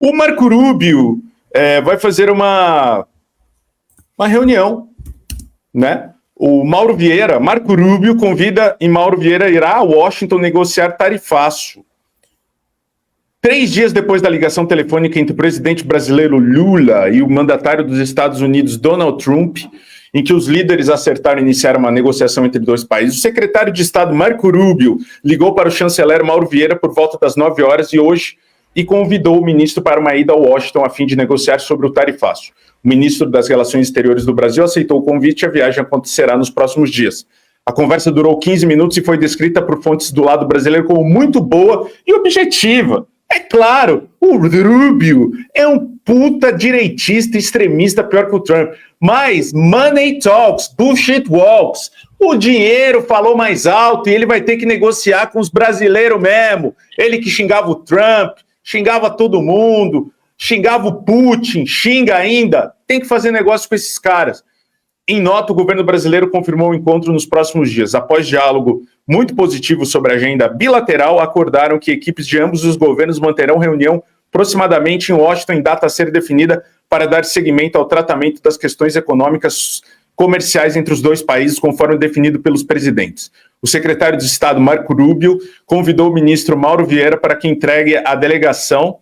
O Marco Rubio vai fazer uma reunião, né? O Marco Rubio convida e Mauro Vieira irá a Washington negociar tarifaço. 3 dias depois da ligação telefônica entre o presidente brasileiro Lula e o mandatário dos Estados Unidos Donald Trump, em que os líderes acertaram iniciar uma negociação entre dois países, o secretário de Estado Marco Rubio ligou para o chanceler Mauro Vieira por volta das 9 horas de hoje e convidou o ministro para uma ida a Washington a fim de negociar sobre o tarifaço. O ministro das Relações Exteriores do Brasil aceitou o convite e a viagem acontecerá nos próximos dias. A conversa durou 15 minutos e foi descrita por fontes do lado brasileiro como muito boa e objetiva. É claro, o Rubio é um puta direitista extremista pior que o Trump, mas money talks, bullshit walks. O dinheiro falou mais alto e ele vai ter que negociar com os brasileiros mesmo. Ele que xingava o Trump, xingava todo mundo, xingava o Putin, xinga ainda. Tem que fazer negócio com esses caras. Em nota, o governo brasileiro confirmou o encontro nos próximos dias. Após diálogo muito positivo sobre a agenda bilateral, acordaram que equipes de ambos os governos manterão reunião aproximadamente em Washington em data a ser definida para dar seguimento ao tratamento das questões econômicas comerciais entre os dois países, conforme definido pelos presidentes. O secretário de Estado, Marco Rubio, convidou o ministro Mauro Vieira para que integre a delegação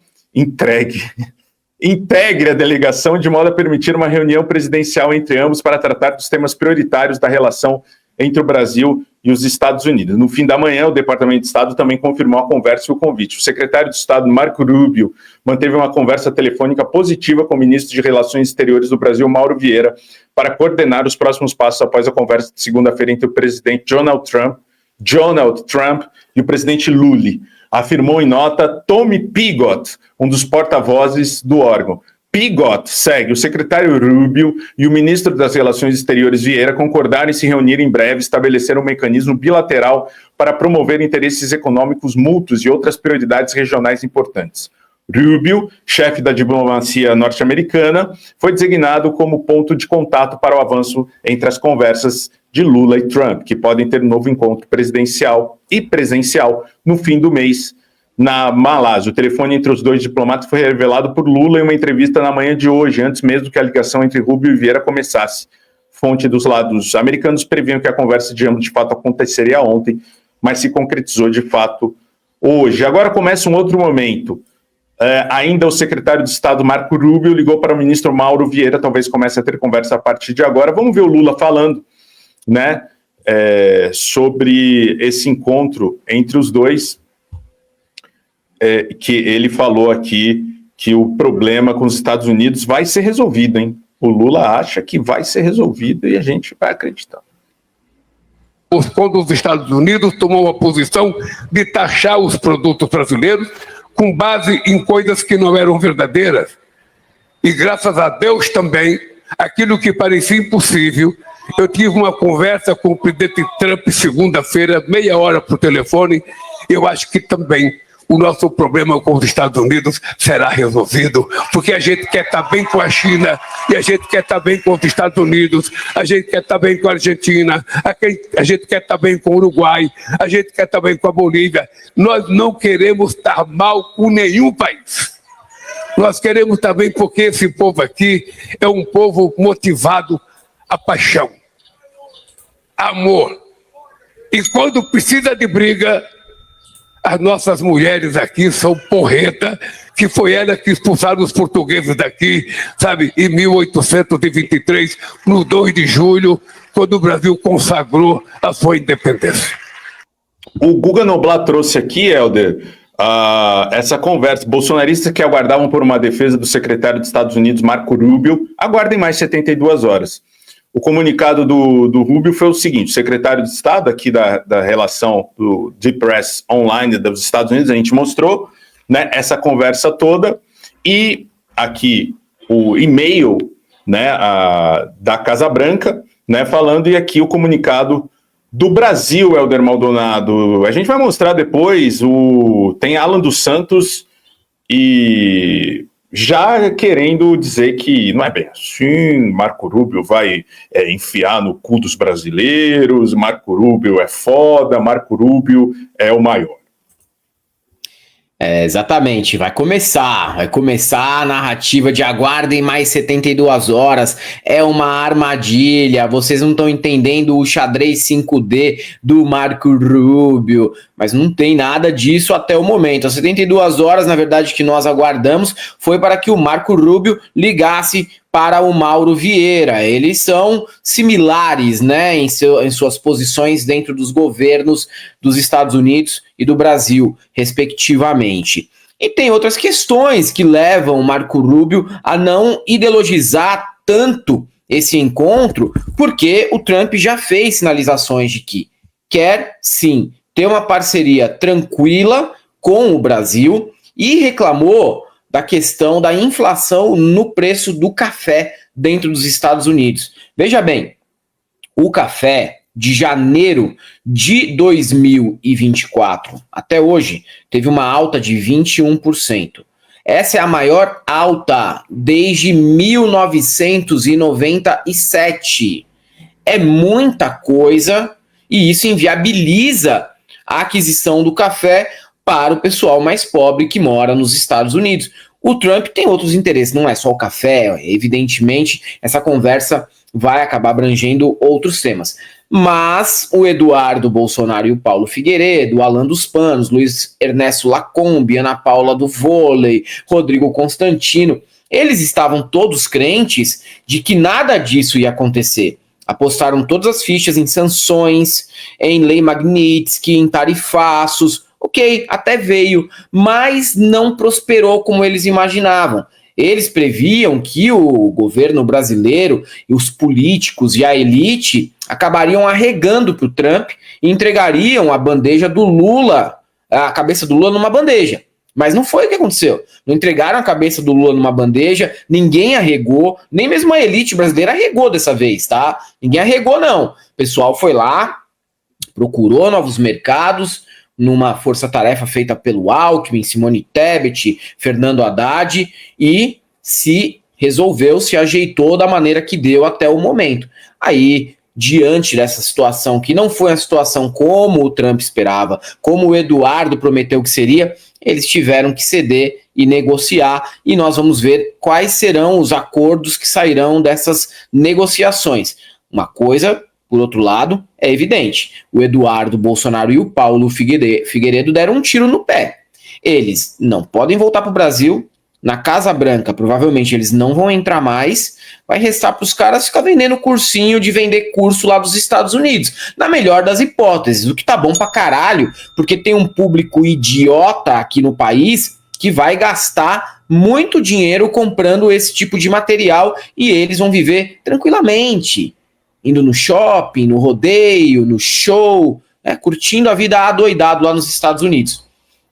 de modo a permitir uma reunião presidencial entre ambos para tratar dos temas prioritários da relação entre o Brasil e os Estados Unidos. No fim da manhã, o Departamento de Estado também confirmou a conversa e o convite. O secretário de Estado, Marco Rubio, manteve uma conversa telefônica positiva com o ministro de Relações Exteriores do Brasil, Mauro Vieira, para coordenar os próximos passos após a conversa de segunda-feira entre o presidente Donald Trump e o presidente Lula, afirmou em nota Tommy Pigott, um dos porta-vozes do órgão. Pigott segue. O secretário Rubio e o ministro das Relações Exteriores Vieira concordaram em se reunir em breve e estabelecer um mecanismo bilateral para promover interesses econômicos mútuos e outras prioridades regionais importantes. Rubio, chefe da diplomacia norte-americana, foi designado como ponto de contato para o avanço entre as conversas de Lula e Trump, que podem ter um novo encontro presidencial e presencial no fim do mês na Malásia. O telefone entre os dois diplomatas foi revelado por Lula em uma entrevista na manhã de hoje, antes mesmo que a ligação entre Rubio e Vieira começasse. Fonte dos lados americanos previam que a conversa de ambos de fato aconteceria ontem, mas se concretizou de fato hoje. Agora começa um outro momento. Ainda o secretário de Estado Marco Rubio ligou para o ministro Mauro Vieira, talvez comece a ter conversa a partir de agora. Vamos ver o Lula falando, né, sobre esse encontro entre os dois, que ele falou aqui que o problema com os Estados Unidos vai ser resolvido, hein? O Lula acha que vai ser resolvido e a gente vai acreditar. Quando os Estados Unidos tomou a posição de taxar os produtos brasileiros com base em coisas que não eram verdadeiras. E graças a Deus também, aquilo que parecia impossível, eu tive uma conversa com o presidente Trump segunda-feira, meia hora por telefone, eu acho que também o nosso problema com os Estados Unidos será resolvido, porque a gente quer estar bem com a China, e a gente quer estar bem com os Estados Unidos, a gente quer estar bem com a Argentina, a gente quer estar bem com o Uruguai, a gente quer estar bem com a Bolívia. Nós não queremos estar mal com nenhum país. Nós queremos estar bem porque esse povo aqui é um povo motivado a paixão, amor. E quando precisa de briga, as nossas mulheres aqui são porreta, que foi ela que expulsaram os portugueses daqui, sabe, em 1823, no 2 de julho, quando o Brasil consagrou a sua independência. O Guga Noblat trouxe aqui, Helder, essa conversa. Bolsonaristas que aguardavam por uma defesa do secretário dos Estados Unidos, Marco Rubio, aguardem mais 72 horas. O comunicado do Rubio foi o seguinte: o secretário de Estado aqui da relação do Deep Press Online dos Estados Unidos, a gente mostrou, né, essa conversa toda, e aqui o e-mail, né, da Casa Branca, né, falando, e aqui o comunicado do Brasil, Helder Maldonado. A gente vai mostrar depois, tem Alan dos Santos e já querendo dizer que não é bem assim, Marco Rubio vai enfiar no cu dos brasileiros, Marco Rubio é foda, Marco Rubio é o maior. Exatamente, vai começar a narrativa de aguardem mais 72 horas, é uma armadilha, vocês não estão entendendo o xadrez 5D do Marco Rubio, mas não tem nada disso até o momento. As 72 horas, na verdade, que nós aguardamos foi para que o Marco Rubio ligasse para o Mauro Vieira. Eles são similares, né, em suas posições dentro dos governos dos Estados Unidos e do Brasil, respectivamente. E tem outras questões que levam o Marco Rubio a não ideologizar tanto esse encontro, porque o Trump já fez sinalizações de que quer, sim, ter uma parceria tranquila com o Brasil e reclamou da questão da inflação no preço do café dentro dos Estados Unidos. Veja bem, o café de janeiro de 2024 até hoje teve uma alta de 21%. Essa é a maior alta desde 1997. É muita coisa e isso inviabiliza a aquisição do café para o pessoal mais pobre que mora nos Estados Unidos. O Trump tem outros interesses, não é só o café, evidentemente, essa conversa vai acabar abrangendo outros temas. Mas o Eduardo Bolsonaro e o Paulo Figueiredo, o Alan dos Panos, Luiz Ernesto Lacombe, Ana Paula do Vôlei, Rodrigo Constantino, eles estavam todos crentes de que nada disso ia acontecer. Apostaram todas as fichas em sanções, em lei Magnitsky, em tarifaços. Ok, até veio, mas não prosperou como eles imaginavam. Eles previam que o governo brasileiro e os políticos e a elite acabariam arregando para o Trump e entregariam a bandeja do Lula, a cabeça do Lula numa bandeja. Mas não foi o que aconteceu. Não entregaram a cabeça do Lula numa bandeja, ninguém arregou, nem mesmo a elite brasileira arregou dessa vez, tá? Ninguém arregou, não. O pessoal foi lá, procurou novos mercados, numa força-tarefa feita pelo Alckmin, Simone Tebet, Fernando Haddad, e se resolveu, se ajeitou da maneira que deu até o momento. Aí, diante dessa situação, que não foi uma situação como o Trump esperava, como o Eduardo prometeu que seria, eles tiveram que ceder e negociar, e nós vamos ver quais serão os acordos que sairão dessas negociações. Uma coisa, por outro lado, é evidente, o Eduardo Bolsonaro e o Paulo Figueiredo deram um tiro no pé. Eles não podem voltar para o Brasil, na Casa Branca provavelmente eles não vão entrar mais, vai restar para os caras ficar vendendo cursinho de vender curso lá dos Estados Unidos, na melhor das hipóteses, o que tá bom pra caralho, porque tem um público idiota aqui no país que vai gastar muito dinheiro comprando esse tipo de material e eles vão viver tranquilamente, indo no shopping, no rodeio, no show, né, curtindo a vida adoidado lá nos Estados Unidos.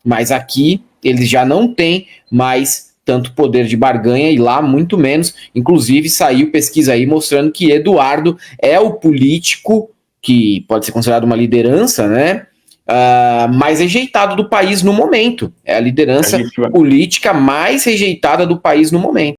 Mas aqui eles já não têm mais tanto poder de barganha e lá muito menos. Inclusive saiu pesquisa aí mostrando que Eduardo é o político que pode ser considerado uma liderança, né? Mais rejeitado do país no momento. É a liderança política mais rejeitada do país no momento.